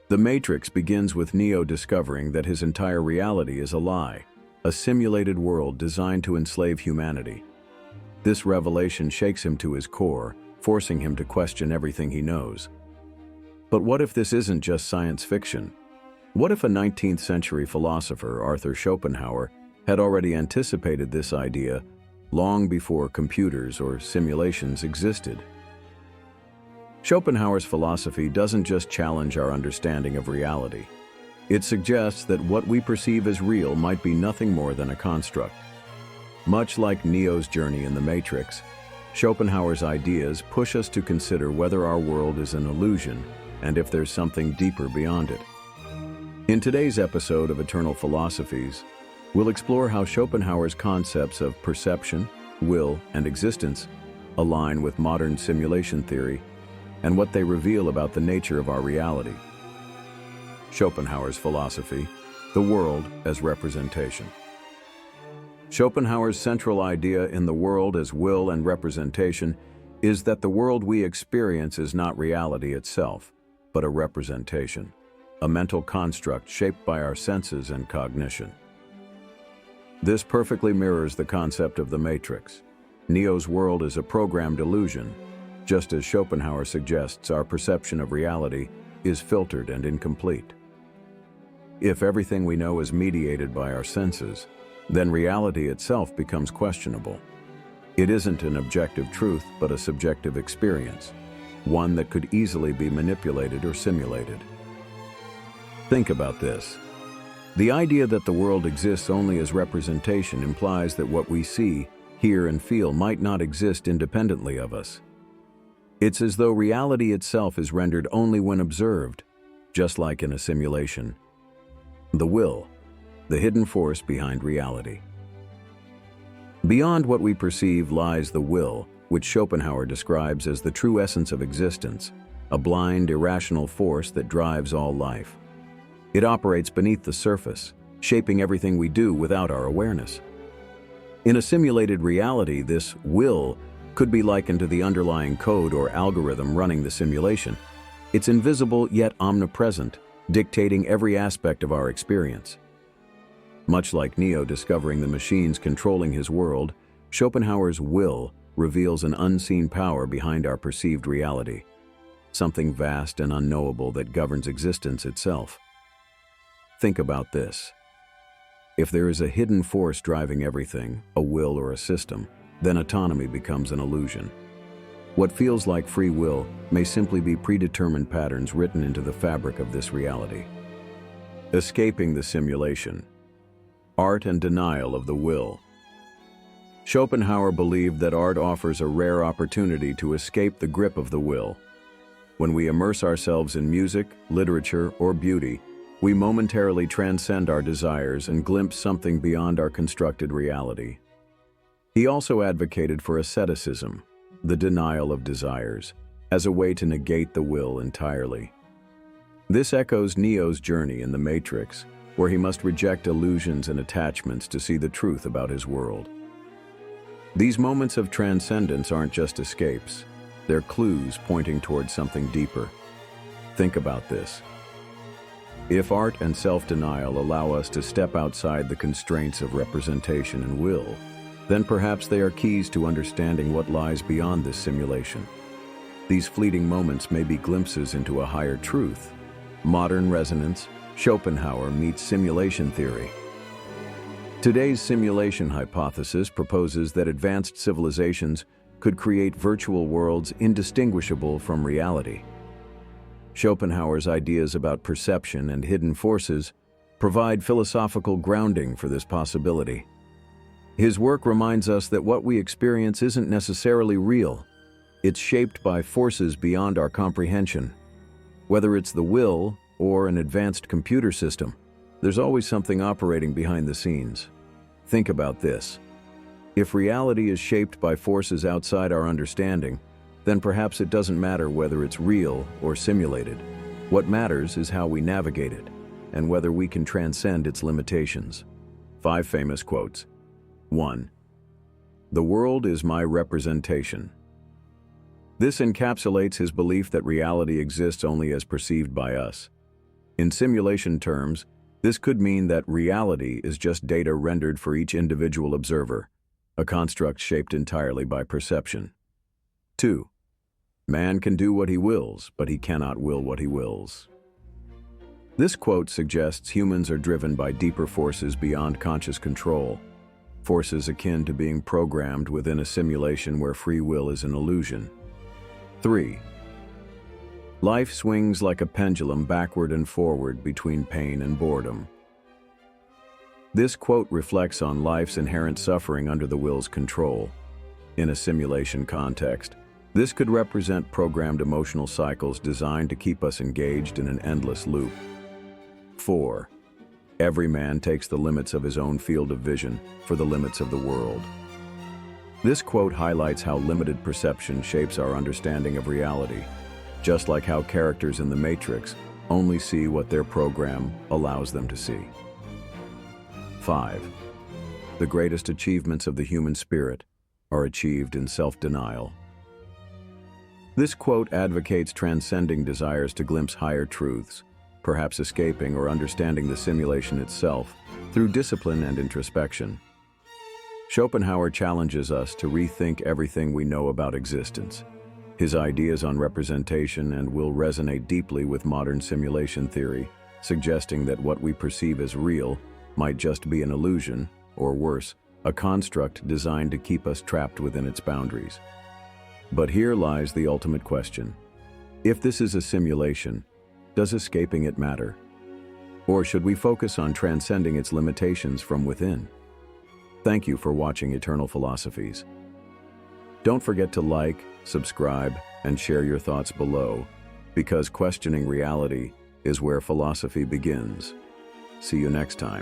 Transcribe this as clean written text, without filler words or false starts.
The Matrix begins with Neo discovering that his entire reality is a lie, a simulated world designed to enslave humanity. This revelation shakes him to his core, forcing him to question everything he knows. But what if this isn't just science fiction? What if a 19th century philosopher, Arthur Schopenhauer, had already anticipated this idea long before computers or simulations existed? Schopenhauer's philosophy doesn't just challenge our understanding of reality. It suggests that what we perceive as real might be nothing more than a construct. Much like Neo's journey in the Matrix, Schopenhauer's ideas push us to consider whether our world is an illusion and if there's something deeper beyond it. In today's episode of Eternal Philosophies, we'll explore how Schopenhauer's concepts of perception, will, and existence align with modern simulation theory and what they reveal about the nature of our reality. Schopenhauer's philosophy, the world as representation. Schopenhauer's central idea in the world as will and representation is that the world we experience is not reality itself, but a representation, a mental construct shaped by our senses and cognition. This perfectly mirrors the concept of the Matrix. Neo's world is a programmed illusion. Just as Schopenhauer suggests, our perception of reality is filtered and incomplete. If everything we know is mediated by our senses, then reality itself becomes questionable. It isn't an objective truth, but a subjective experience, one that could easily be manipulated or simulated. Think about this. The idea that the world exists only as representation implies that what we see, hear, and feel might not exist independently of us. It's as though reality itself is rendered only when observed, just like in a simulation. The will, the hidden force behind reality. Beyond what we perceive lies the will, which Schopenhauer describes as the true essence of existence, a blind, irrational force that drives all life. It operates beneath the surface, shaping everything we do without our awareness. In a simulated reality, this will could be likened to the underlying code or algorithm running the simulation. It's invisible yet omnipresent, dictating every aspect of our experience. Much like Neo discovering the machines controlling his world, Schopenhauer's will reveals an unseen power behind our perceived reality, something vast and unknowable that governs existence itself. Think about this. If there is a hidden force driving everything, a will or a system, then autonomy becomes an illusion. What feels like free will may simply be predetermined patterns written into the fabric of this reality. Escaping the simulation. Art and denial of the will. Schopenhauer believed that art offers a rare opportunity to escape the grip of the will. When we immerse ourselves in music, literature, or beauty, we momentarily transcend our desires and glimpse something beyond our constructed reality. He also advocated for asceticism, the denial of desires, as a way to negate the will entirely. This echoes Neo's journey in the Matrix, where he must reject illusions and attachments to see the truth about his world. These moments of transcendence aren't just escapes, they're clues pointing towards something deeper. Think about this. If art and self-denial allow us to step outside the constraints of representation and will, then perhaps they are keys to understanding what lies beyond this simulation. These fleeting moments may be glimpses into a higher truth. Modern resonance, Schopenhauer meets simulation theory. Today's simulation hypothesis proposes that advanced civilizations could create virtual worlds indistinguishable from reality. Schopenhauer's ideas about perception and hidden forces provide philosophical grounding for this possibility. His work reminds us that what we experience isn't necessarily real. It's shaped by forces beyond our comprehension. Whether it's the will or an advanced computer system, there's always something operating behind the scenes. Think about this. If reality is shaped by forces outside our understanding, then perhaps it doesn't matter whether it's real or simulated. What matters is how we navigate it, and whether we can transcend its limitations. 5 famous quotes. 1. The world is my representation. This encapsulates his belief that reality exists only as perceived by us. In simulation terms, this could mean that reality is just data rendered for each individual observer, a construct shaped entirely by perception. 2. Man can do what he wills, but he cannot will what he wills. This quote suggests humans are driven by deeper forces beyond conscious control, forces akin to being programmed within a simulation where free will is an illusion. 3. Life swings like a pendulum backward and forward between pain and boredom. This quote reflects on life's inherent suffering under the will's control. In a simulation context, this could represent programmed emotional cycles designed to keep us engaged in an endless loop. 4. Every man takes the limits of his own field of vision for the limits of the world. This quote highlights how limited perception shapes our understanding of reality, just like how characters in The Matrix only see what their program allows them to see. 5. The greatest achievements of the human spirit are achieved in self-denial. This quote advocates transcending desires to glimpse higher truths, perhaps escaping or understanding the simulation itself through discipline and introspection. Schopenhauer challenges us to rethink everything we know about existence. His ideas on representation and will resonate deeply with modern simulation theory, suggesting that what we perceive as real might just be an illusion, or worse, a construct designed to keep us trapped within its boundaries. But here lies the ultimate question. If this is a simulation, does escaping it matter? Or should we focus on transcending its limitations from within? Thank you for watching Eternal Philosophies. Don't forget to like, subscribe, and share your thoughts below, because questioning reality is where philosophy begins. See you next time.